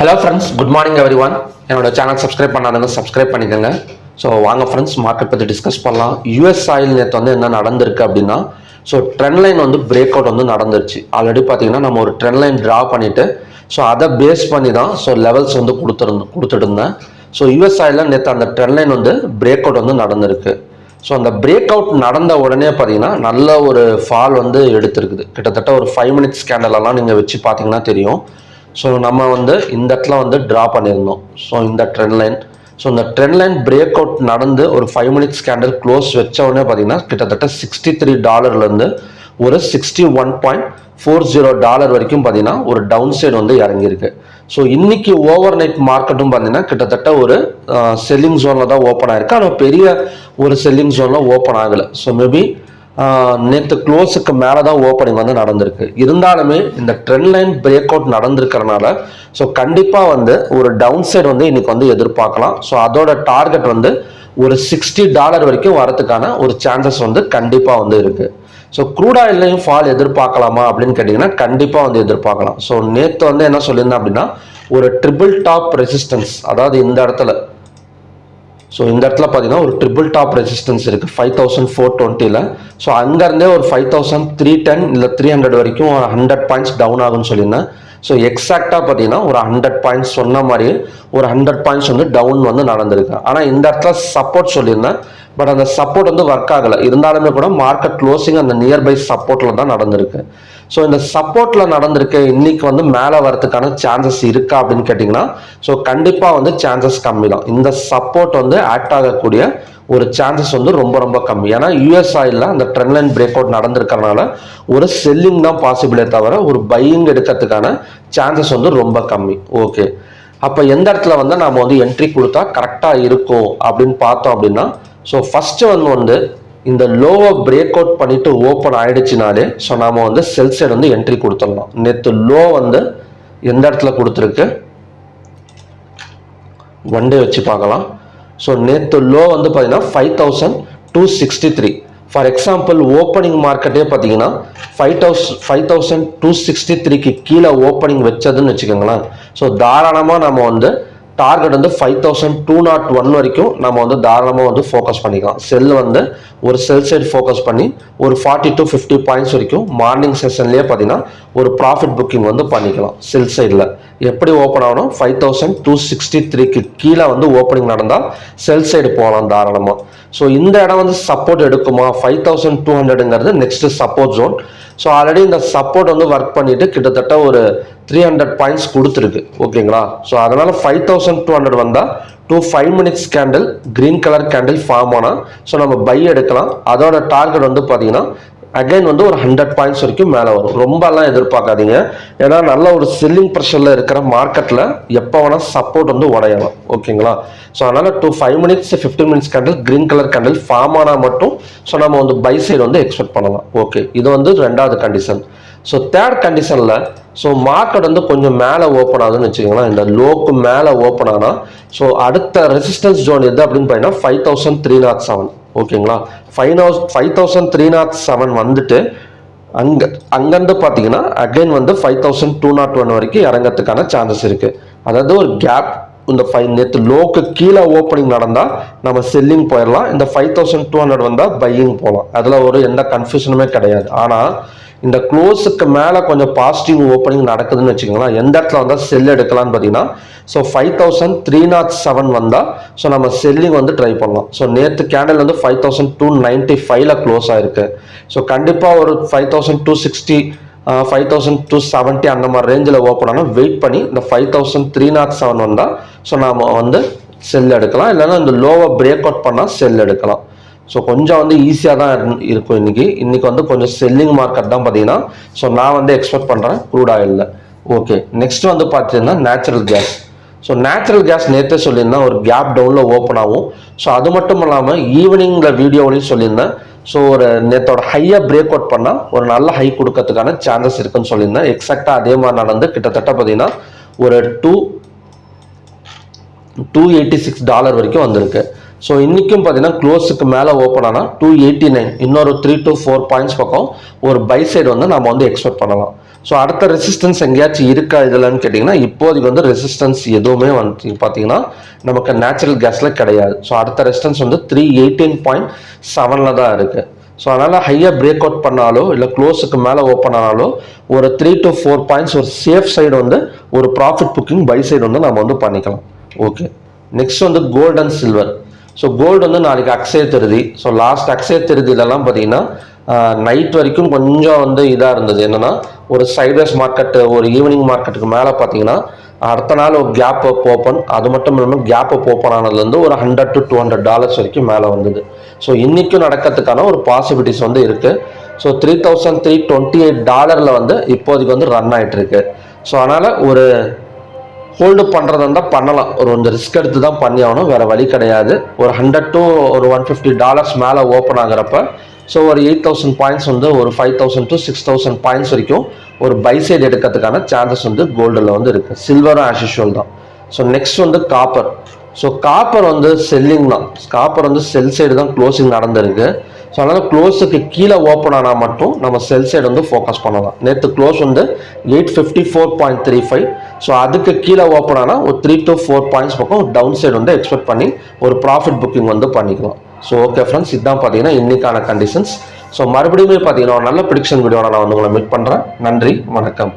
Hello friends, good morning every one. என்னோட channel subscribe பண்ணாதவங்க subscribe பண்ணிக்கோங்க. ஸோ வாங்க ஃப்ரெண்ட்ஸ், மார்க்கெட் பற்றி டிஸ்கஸ் பண்ணலாம். யூஎஸ் ஆயில் நேற்று வந்து என்ன நடந்திருக்கு அப்படின்னா, ஸோ ட்ரெண்ட் லைன் வந்து பிரேக் அவுட் வந்து நடந்துருச்சு. ஆல்ரெடி பார்த்தீங்கன்னா நம்ம ஒரு ட்ரெண்ட் லைன் ட்ரா பண்ணிவிட்டு ஸோ அதை பேஸ் பண்ணி தான் ஸோ லெவல்ஸ் வந்து கொடுத்துட்டு இருந்தேன். ஸோ யூஎஸ் ஆயிலில் நேற்று அந்த ட்ரெண்ட் லைன் வந்து பிரேக் அவுட் வந்து நடந்திருக்கு. ஸோ அந்த பிரேக் அவுட் நடந்த உடனே பார்த்தீங்கன்னா நல்ல ஒரு ஃபால் வந்து எடுத்திருக்குது. கிட்டத்தட்ட ஒரு 5 மினிட்ஸ் கேண்டலெல்லாம் நீங்கள் வச்சு பார்த்தீங்கன்னா தெரியும். ஸோ நம்ம வந்து இந்த இடத்துல வந்து ட்ரா பண்ணியிருந்தோம். ஸோ இந்த ட்ரெண்ட் லைன், ஸோ இந்த ட்ரெண்ட் லைன் பிரேக் அவுட் நடந்து ஒரு 5 மினிட்ஸ் கேண்டில் க்ளோஸ் வச்ச உடனே பார்த்தீங்கன்னா கிட்டத்தட்ட $63 ஒரு $61.40 வரைக்கும் பார்த்தீங்கன்னா ஒரு டவுன் சைடு வந்து இறங்கியிருக்கு. ஸோ இன்னைக்கு ஓவர் நைட் மார்க்கெட்டும் பார்த்தீங்கன்னா கிட்டத்தட்ட ஒரு செல்லிங் ஜோனில் தான் ஓப்பன் ஆயிருக்கு. ஆனால் பெரிய ஒரு செல்லிங் ஜோனில் ஓப்பன் ஆகலை. ஸோ மேபி நேற்று க்ளோஸுக்கு மேலே தான் ஓப்பனிங் வந்து நடந்திருக்கு. இருந்தாலுமே இந்த ட்ரெண்ட் லைன் பிரேக் அவுட் நடந்திருக்கிறனால ஸோ கண்டிப்பாக வந்து ஒரு டவுன் சைடு வந்து இன்னைக்கு வந்து எதிர்பார்க்கலாம். ஸோ அதோட டார்கெட் வந்து ஒரு $60 வரைக்கும் வரதுக்கான ஒரு சான்சஸ் வந்து கண்டிப்பாக வந்து இருக்கு. ஸோ க்ரூட் ஆயிலையும் ஃபால் எதிர்பார்க்கலாமா அப்படின்னு கேட்டிங்கன்னா கண்டிப்பாக வந்து எதிர்பார்க்கலாம். ஸோ நேற்று வந்து என்ன சொல்லியிருந்தேன் அப்படின்னா, ஒரு ட்ரிபிள் டாப் ரெசிஸ்டன்ஸ், அதாவது இந்த இடத்துல, ஸோ இந்த இடத்துல பார்த்தீங்கன்னா ஒரு ட்ரிபிள் டாப் ரெசிஸ்டன்ஸ் இருக்குது 5420. ஸோ அங்கேருந்தே ஒரு 5310 இல்லை 300 வரைக்கும் 100 பாயிண்ட்ஸ் டவுன் ஆகும்னு சொல்லியிருந்தேன். ஸோ எக்ஸாக்டாக பார்த்தீங்கன்னா ஒரு 100 பாயிண்ட்ஸ் சொன்ன மாதிரி ஒரு 100 பாயிண்ட்ஸ் வந்து டவுன் வந்து நடந்திருக்கு. ஆனால் இந்த இடத்துல சப்போர்ட் சொல்லியிருந்தேன், பட் அந்த சப்போர்ட் வந்து ஒர்க் ஆகலை. இருந்தாலுமே கூட மார்க்கெட் க்ளோசிங் அந்த நியர்பை சப்போர்ட்டில் தான் நடந்திருக்கு. ஸோ இந்த சப்போர்ட்டில் நடந்திருக்கு. இன்னைக்கு வந்து மேலே வரதுக்கான சான்சஸ் இருக்கா அப்படின்னு கேட்டிங்கன்னா ஸோ கண்டிப்பாக வந்து சான்சஸ் கம்மி தான். இந்த சப்போர்ட் வந்து ஆக்ட் ஆகக்கூடிய ஒரு சான்சஸ் வந்து ரொம்ப ரொம்ப கம்மி. ஏன்னா யூஎஸ் ஆயிலில் அந்த ட்ரெண்ட் லைன் பிரேக் அவுட் நடந்திருக்கிறதுனால ஒரு செல்லிங் தான் பாசிபிளே தவிர ஒரு பையிங் எடுக்கிறதுக்கான சான்சஸ் வந்து ரொம்ப கம்மி. ஓகே, அப்போ எந்த இடத்துல வந்து நம்ம வந்து என்ட்ரி கொடுத்தா கரெக்டாக இருக்கும் அப்படின்னு பார்த்தோம் அப்படின்னா, ஸோ ஃபர்ஸ்ட் வந்து இந்த லோவை பிரேக் அவுட் பண்ணிட்டு ஓப்பன் ஆயிடுச்சுனாலே ஸோ நாம வந்து செல் சைடு வந்து என்ட்ரி கொடுத்துடலாம். நேற்று லோ வந்து எந்த இடத்துல கொடுத்துருக்கு, ஒன் டே வச்சு பார்க்கலாம். ஸோ நேற்று லோ வந்து பார்த்தீங்கன்னா 5263. ஃபார் எக்ஸாம்பிள் ஓப்பனிங் மார்க்கெட்டே பார்த்தீங்கன்னா 5263க்கு கீழே ஓப்பனிங் வச்சதுன்னு வச்சுக்கோங்களேன். ஸோ தாராளமாக நம்ம வந்து டார்கெட் வந்து 5201 வரைக்கும் நம்ம வந்து தாராளமாக வந்து ஃபோக்கஸ் பண்ணிக்கலாம். செல் வந்து ஒரு செல் சைடு ஃபோக்கஸ் பண்ணி ஒரு 40 to 50 பாயிண்ட்ஸ் வரைக்கும் மார்னிங் செஷன்லேயே பார்த்தீங்கன்னா ஒரு ப்ராஃபிட் புக்கிங் வந்து பண்ணிக்கலாம். செல் சைடில் எப்படி ஓப்பன் ஆகணும், 5263க்கு கீழே வந்து ஓப்பனிங் நடந்தால் செல் சைடு போகலாம் தாராளமாக. ஸோ இந்த இடம் வந்து சப்போர்ட் எடுக்குமா, 5200ங்கிறது next support zone. So already இந்த சப்போர்ட் வந்து ஒர்க் பண்ணிட்டு கிட்டத்தட்ட ஒரு 300 பாயிண்ட்ஸ் கொடுத்துருக்கு. ஓகேங்களா, ஸோ அதனால 5200 வந்தால் 5 minutes candle green colour candle form ஆனால் ஸோ நம்ம பை எடுக்கலாம். அதோட டார்கெட் வந்து பார்த்தீங்கன்னா அகைன் வந்து ஒரு 100 பாயிண்ட்ஸ் வரைக்கும் மேலே வரும். ரொம்பலாம் எதிர்பார்க்காதீங்க, ஏன்னா நல்ல ஒரு செல்லிங் ப்ரெஷரில் இருக்கிற மார்க்கெட்டில் எப்போ வேணால் சப்போர்ட் வந்து உடையலாம். ஓகேங்களா, ஸோ அதனால் 5 minutes 15 minutes candle green colour candle form ஆனால் மட்டும் ஸோ நம்ம வந்து பை சைடு வந்து எக்ஸ்பெக்ட் பண்ணலாம். ஓகே, இது வந்து ரெண்டாவது கண்டிஷன். ஸோ தேர்ட் கண்டிஷனில் ஸோ மார்க்கெட் வந்து கொஞ்சம் மேலே ஓப்பன் ஆகுதுன்னு வச்சுக்கோங்களேன். இந்த லோக்கு மேலே ஓப்பன் ஆனால் ஸோ அடுத்த ரெசிஸ்டன்ஸ் ஜோன் எது அப்படின்னு பார்த்தீங்கன்னா 5307. ஓகேங்களா, 5307 வந்துட்டு அங்கேருந்து பார்த்தீங்கன்னா அகைன் வந்து 5201 வரைக்கும் இறங்கிறதுக்கான சான்சஸ் இருக்குது. அதாவது ஒரு கேப், இந்த நேற்று லோக்கு கீழே ஓப்பனிங் நடந்தால் நம்ம செல்லிங் போயிடலாம். இந்த 5200 வந்தால் பையிங் போகலாம். அதில் ஒரு எந்த கன்ஃபியூஷனுமே கிடையாது. ஆனால் இந்த க்ளோஸுக்கு மேலே கொஞ்சம் பாசிட்டிவ் ஓப்பனிங் நடக்குதுன்னு வச்சுக்கோங்களேன். எந்த இடத்துல வந்தால் செல் எடுக்கலாம்னு பார்த்தீங்கன்னா ஸோ 5307 வந்தால் ஸோ நம்ம செல்லிங் வந்து ட்ரை பண்ணலாம். ஸோ நேற்று கேண்டில் வந்து 5295ல் க்ளோஸ் ஆயிருக்கு. ஸோ கண்டிப்பாக ஒரு 5260 5270 அந்த மாதிரி ரேஞ்சில் ஓப்பன் ஆனால் வெயிட் பண்ணி இந்த 5307 வந்தால் ஸோ நாம் வந்து செல் எடுக்கலாம். இல்லைன்னா இந்த லோவை பிரேக் அவுட் பண்ணால் செல் எடுக்கலாம். ஸோ கொஞ்சம் வந்து ஈஸியாக தான் இருக்கும். இன்னைக்கு வந்து கொஞ்சம் செல்லிங் மார்க்கெட் தான் பார்த்தீங்கன்னா ஸோ நான் வந்து எக்ஸ்பெக்ட் பண்ணுறேன் க்ரூட் ஆயிலில். ஓகே, நெக்ஸ்ட் வந்து பார்த்தீங்கன்னா natural gas. So natural gas நேற்றே சொல்லியிருந்தேன் ஒரு கேப் டவுனில் ஓப்பன் ஆகும். ஸோ அது மட்டும் இல்லாமல் ஈவினிங்கில் வீடியோவிலையும் சொல்லியிருந்தேன். ஸோ ஒரு நேற்றோட ஹையை பிரேக் அவுட் பண்ணால் ஒரு நல்ல ஹை கொடுக்கறதுக்கான சான்சஸ் இருக்குன்னு சொல்லியிருந்தேன். எக்ஸாக்டாக அதே மாதிரி நடந்து கிட்டத்தட்ட பார்த்தீங்கன்னா ஒரு $286 வரைக்கும் வந்திருக்கு. ஸோ இன்றைக்கும் பார்த்தீங்கன்னா க்ளோஸுக்கு மேலே ஓப்பன் ஆனால் 289 இன்னொரு 3 to 4 பாயிண்ட்ஸ் பக்கம் ஒரு பை சைடு வந்து நம்ம வந்து எக்ஸ்பெக்ட் பண்ணலாம். ஸோ அடுத்த ரெசிஸ்டன்ஸ் எங்கேயாச்சும் இருக்கா இதெல்லாம்னு கேட்டிங்கன்னா இப்போதைக்கு வந்து ரெசிஸ்டன்ஸ் எதுவுமே வந்து பார்த்தீங்கன்னா நமக்கு நேச்சுரல் கேஸில் கிடையாது. ஸோ அடுத்த ரெசிஸ்டன்ஸ் வந்து 318.7 தான் இருக்குது. ஸோ அதனால் ஹையாக பிரேக் அவுட் பண்ணாலோ இல்லை க்ளோஸுக்கு மேலே ஓப்பன் ஆனாலோ ஒரு 3 to 4 பாயிண்ட்ஸ் ஒரு சேஃப் சைடு வந்து ஒரு ப்ராஃபிட் புக்கிங் பை சைடு வந்து நம்ம வந்து பண்ணிக்கலாம். ஓகே, நெக்ஸ்ட் வந்து gold and silver. So gold வந்து நாளைக்கு அக்ஷய திருதி. ஸோ லாஸ்ட் அக்ஷய திருதியிலலாம் பார்த்தீங்கன்னா நைட் வரைக்கும் கொஞ்சம் வந்து இதாக இருந்தது. என்னென்னா ஒரு சைட்வேஸ் மார்க்கெட்டு ஒரு ஈவினிங் மார்க்கெட்டுக்கு மேலே பார்த்தீங்கன்னா அடுத்த நாள் ஒரு கேப் அப் ஓப்பன், அது மட்டும் இல்லாமல் கேப் அப் ஓப்பன் ஆனதுலேருந்து ஒரு $100 to $200 வரைக்கும் மேலே வந்தது. ஸோ இன்றைக்கும் நடக்கிறதுக்கான ஒரு பாசிபிலிட்டிஸ் வந்து இருக்குது. ஸோ $3,328 வந்து இப்போதைக்கு வந்து ரன் ஆகிட்டு இருக்கு. ஸோ அதனால் ஒரு ஹோல்டு பண்ணுறதா இருந்தால் பண்ணலாம். ஒரு கொஞ்சம் ரிஸ்க் எடுத்து தான் பண்ணி ஆகணும், வேறு வழி கிடையாது. ஒரு $100 to $150 மேலே ஓப்பன் ஆகிறப்ப ஸோ ஒரு 8,000 பாயிண்ட்ஸ் வந்து ஒரு 5,000 to 6,000 பாயிண்ட்ஸ் வரைக்கும் ஒரு பை சைடு எடுக்கிறதுக்கான சான்சஸ் வந்து கோல்டில் வந்து இருக்குது. சில்வரும் ஆஸ் யூஷுவல் தான். ஸோ நெக்ஸ்ட் வந்து காப்பர். ஸோ காப்பர் வந்து செல்லிங் தான். காப்பர் வந்து செல் சைடு தான் க்ளோசிங் நடந்திருக்கு. ஸோ அதனால் க்ளோஸுக்கு கீழே ஓப்பன் ஆனால் மட்டும் நம்ம செல் சைடு வந்து ஃபோக்கஸ் பண்ணலாம். நேற்று க்ளோஸ் வந்து 854.35. ஸோ அதுக்கு கீழே ஓப்பன் ஆனால் ஒரு 3 to 4 பாயிண்ட்ஸ் பக்கம் ஒரு டவுன் சைடு வந்து எக்ஸ்பெக்ட் பண்ணி ஒரு ப்ராஃபிட் புக்கிங் வந்து பண்ணிக்கலாம். ஸோ ஓகே ஃப்ரெண்ட்ஸ், இதுதான் பார்த்தீங்கன்னா இன்னைக்கான கண்டிஷன்ஸ். ஸோ மறுபடியும் பார்த்தீங்கன்னா ஒரு நல்ல ப்ரிடிக்ஷன் வீடியோட நான் வந்து உங்களை மீட் பண்ணுறேன். நன்றி, வணக்கம்.